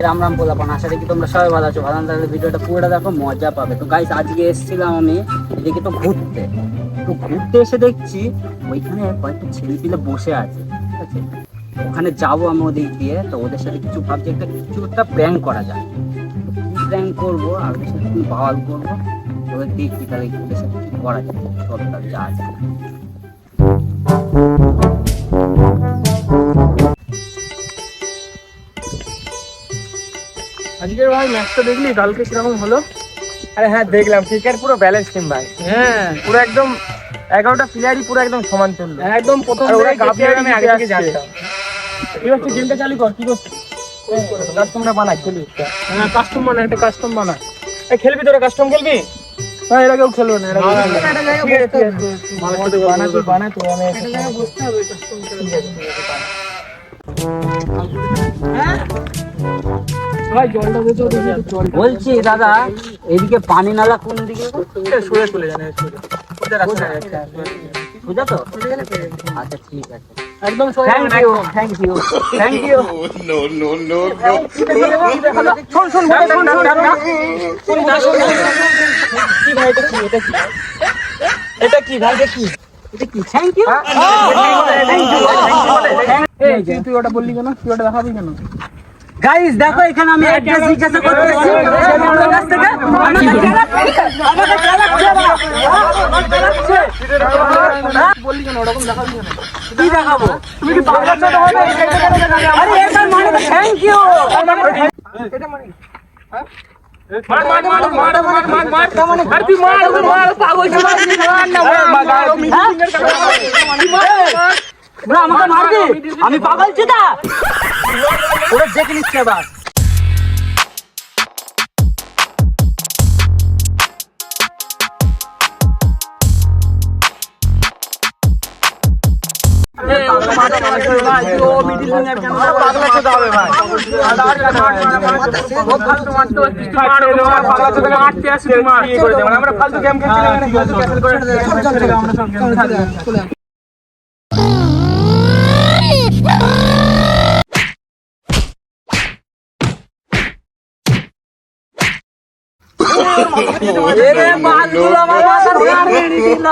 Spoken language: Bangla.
রাম রাম পোলাপান, আশা দেখি তোমরা সবাই ভালো আছো। ভালো লাগলে ভিডিওটা পুরোটা দেখো, মজা পাবে। তো গাইস, আজকে এসেছিলাম আমি এদিকে তো ঘুরতে এসে দেখছি ওইখানে কয়েকটা ছেলে পিলে বসে আছে, ঠিক আছে। ওখানে যাবো আমি ওদিক দিয়ে, তো ওদের সাথে ভাবছি কিছু একটা প্র্যাঙ্ক করা যায়। তো কি প্র্যাঙ্ক করবো আর ওদের সাথে কি বাওয়াল করবো, তো দেখি তাহলে ওদের সাথে কি করা যায়। সব তাহলে যা আছে। আজকের ভাই ম্যাচটা দেখলি কালকে কিরকম হলো? আরে হ্যাঁ দেখলাম, ক্রিকেট পুরো ব্যালেন্স টিম ভাই। হ্যাঁ, পুরো একদম 11টা প্লেয়ারই পুরো একদম সমান চললো। একদম প্রথম আর ওরা থেকে গাফিয়ার আমি আগে থেকে আসছে। জানতাম। কি হচ্ছে, গেমটা চালু কর। কি করছিস? কাস্টমটা বানাই খেলি। হ্যাঁ, কাস্টম বানা, একটা কাস্টম বানা। এই খেলবি তোরা, কাস্টম খেলবি? হ্যাঁ, এরা কেউ খেলবে না, এরা কেউ খেলবে না। ঠিক আছে, বানা তুই, আমি একটা জায়গায় বসতে হবে কাস্টম খেলতে। ভাই জলটা দিতে হবে, জলটা বলছি দাদা, এদিকে পানি নালা কোন দিকে? সোজা চলে যাবে, সোজা। বুঝা তো? আচ্ছা ঠিক আছে, একদম সোজা। Thank you. শোন কি ভাই, এটা কি ভাই, এটা কি? Thank you. তুই ওটা বললি কেন? তুই ওটা দেখাবি কেন? গাইস দেখো, এখানে আমি অ্যাড্রেস জিজ্ঞাসা করতেছি ওদের কাছ থেকে। বললি কেন? ওরকম দেখাবি কেন? কি দেখাবো? তুমি কি পাগল আছো? আরে এটার মানে তো থ্যাংক ইউ। এটা মানে মার আর তুই মার পাগল ছিল না, আমাকে মারবি? আমি পাগল চুদা? ওরা দেখে নিচ্ছে এবার। আমরা ফালতু গেম খেলছি। এরে বালগুলো আমার মাথার গাড়ি দিল।